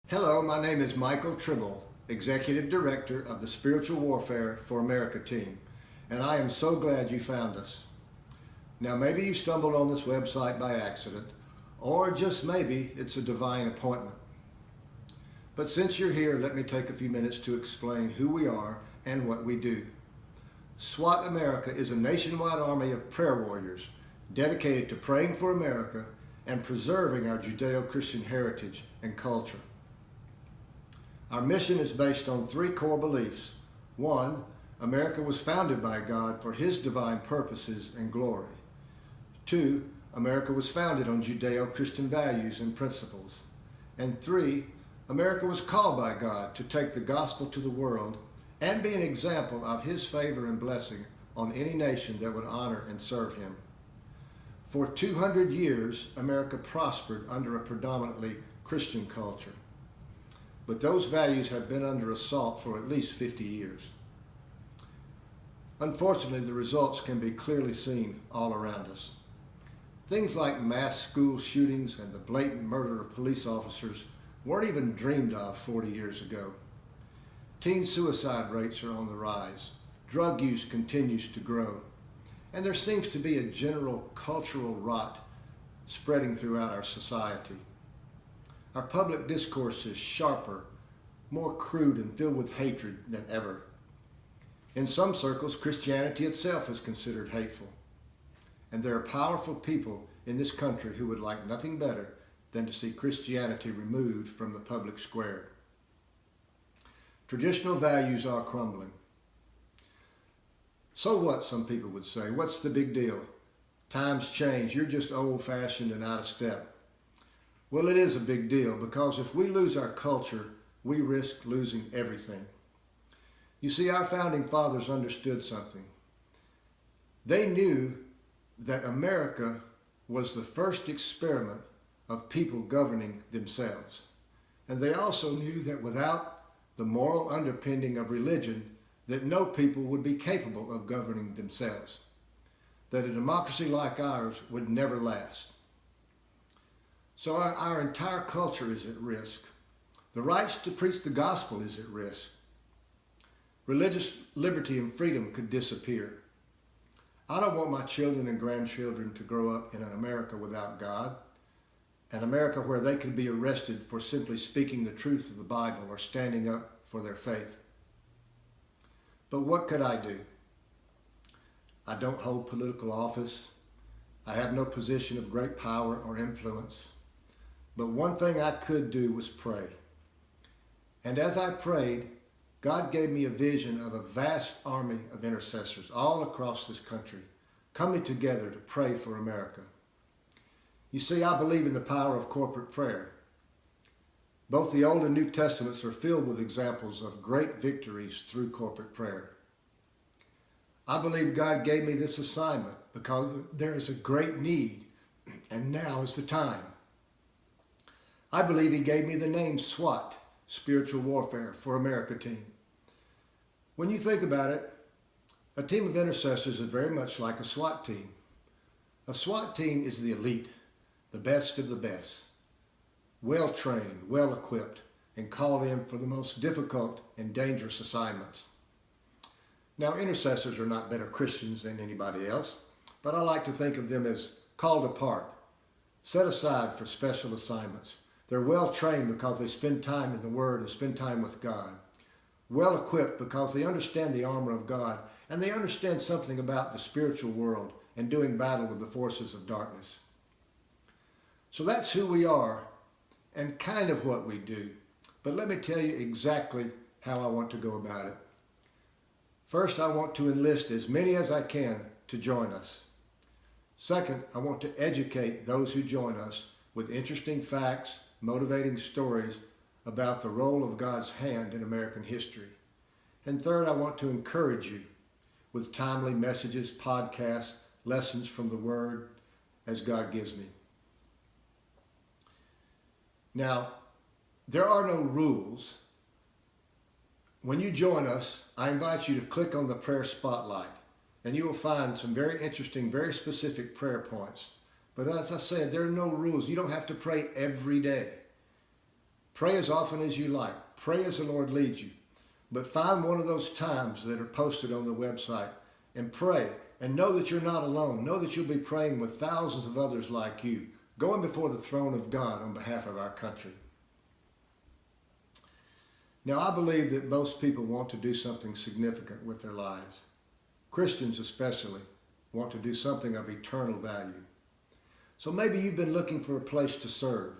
Hello, my name is Michael Tribble, Executive Director of the Spiritual Warfare for America team, and I am so glad you found us. Now, maybe you stumbled on this website by accident, or just maybe it's a divine appointment. But since you're here, let me take a few minutes to explain who we are and what we do. SWAT America is a nationwide army of prayer warriors dedicated to praying for America and preserving our Judeo-Christian heritage and culture. Our mission is based on three core beliefs. One, America was founded by God for His divine purposes and glory. Two, America was founded on Judeo-Christian values and principles. And three, America was called by God to take the gospel to the world and be an example of His favor and blessing on any nation that would honor and serve Him. For 200 years, America prospered under a predominantly Christian culture. But those values have been under assault for at least 50 years. Unfortunately, the results can be clearly seen all around us. Things like mass school shootings and the blatant murder of police officers weren't even dreamed of 40 years ago. Teen suicide rates are on the rise. Drug use continues to grow. And there seems to be a general cultural rot spreading throughout our society. Our public discourse is sharper, more crude, and filled with hatred than ever. In some circles, Christianity itself is considered hateful. And there are powerful people in this country who would like nothing better than to see Christianity removed from the public square. Traditional values are crumbling. So what, some people would say? What's the big deal? Times change. You're just old-fashioned and out of step. Well, it is a big deal because if we lose our culture, we risk losing everything. You see, our founding fathers understood something. They knew that America was the first experiment of people governing themselves. And they also knew that without the moral underpinning of religion, that no people would be capable of governing themselves. That a democracy like ours would never last. So our entire culture is at risk. The rights to preach the gospel is at risk. Religious liberty and freedom could disappear. I don't want my children and grandchildren to grow up in an America without God, an America where they can be arrested for simply speaking the truth of the Bible or standing up for their faith. But what could I do? I don't hold political office. I have no position of great power or influence. But one thing I could do was pray. And as I prayed, God gave me a vision of a vast army of intercessors all across this country coming together to pray for America. You see, I believe in the power of corporate prayer. Both the Old and New Testaments are filled with examples of great victories through corporate prayer. I believe God gave me this assignment because there is a great need, and now is the time. I believe He gave me the name SWAT, Spiritual Warfare for America team. When you think about it, a team of intercessors is very much like a SWAT team. A SWAT team is the elite, the best of the best, well-trained, well-equipped, and called in for the most difficult and dangerous assignments. Now, intercessors are not better Christians than anybody else, but I like to think of them as called apart, set aside for special assignments. They're well trained because they spend time in the Word and spend time with God. Well equipped because they understand the armor of God and they understand something about the spiritual world and doing battle with the forces of darkness. So that's who we are and kind of what we do. But let me tell you exactly how I want to go about it. First, I want to enlist as many as I can to join us. Second, I want to educate those who join us with interesting facts, motivating stories about the role of God's hand in American history. And third, I want to encourage you with timely messages, podcasts, lessons from the Word as God gives me. Now, there are no rules. When you join us, I invite you to click on the prayer spotlight, and you will find some very interesting, very specific prayer points. But as I said, there are no rules. You don't have to pray every day. Pray as often as you like. Pray as the Lord leads you. But find one of those times that are posted on the website and pray. And know that you're not alone. Know that you'll be praying with thousands of others like you, going before the throne of God on behalf of our country. Now, I believe that most people want to do something significant with their lives. Christians especially want to do something of eternal value. So maybe you've been looking for a place to serve,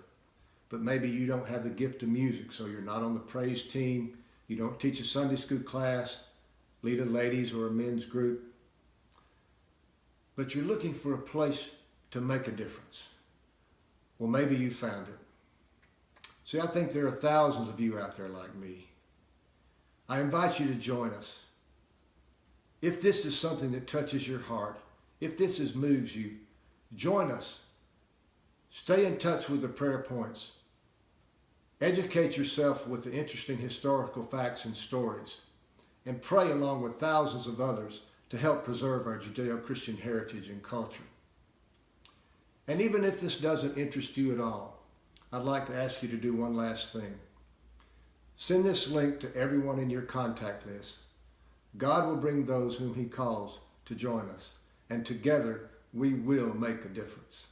but maybe you don't have the gift of music, so you're not on the praise team, you don't teach a Sunday school class, lead a ladies or a men's group, but you're looking for a place to make a difference. Well, maybe you found it. See, I think there are thousands of you out there like me. I invite you to join us. If this is something that touches your heart, if this moves you, join us. Stay in touch with the prayer points. Educate yourself with the interesting historical facts and stories, and pray along with thousands of others to help preserve our Judeo-Christian heritage and culture. And even if this doesn't interest you at all, I'd like to ask you to do one last thing. Send this link to everyone in your contact list. God will bring those whom He calls to join us, and together we will make a difference.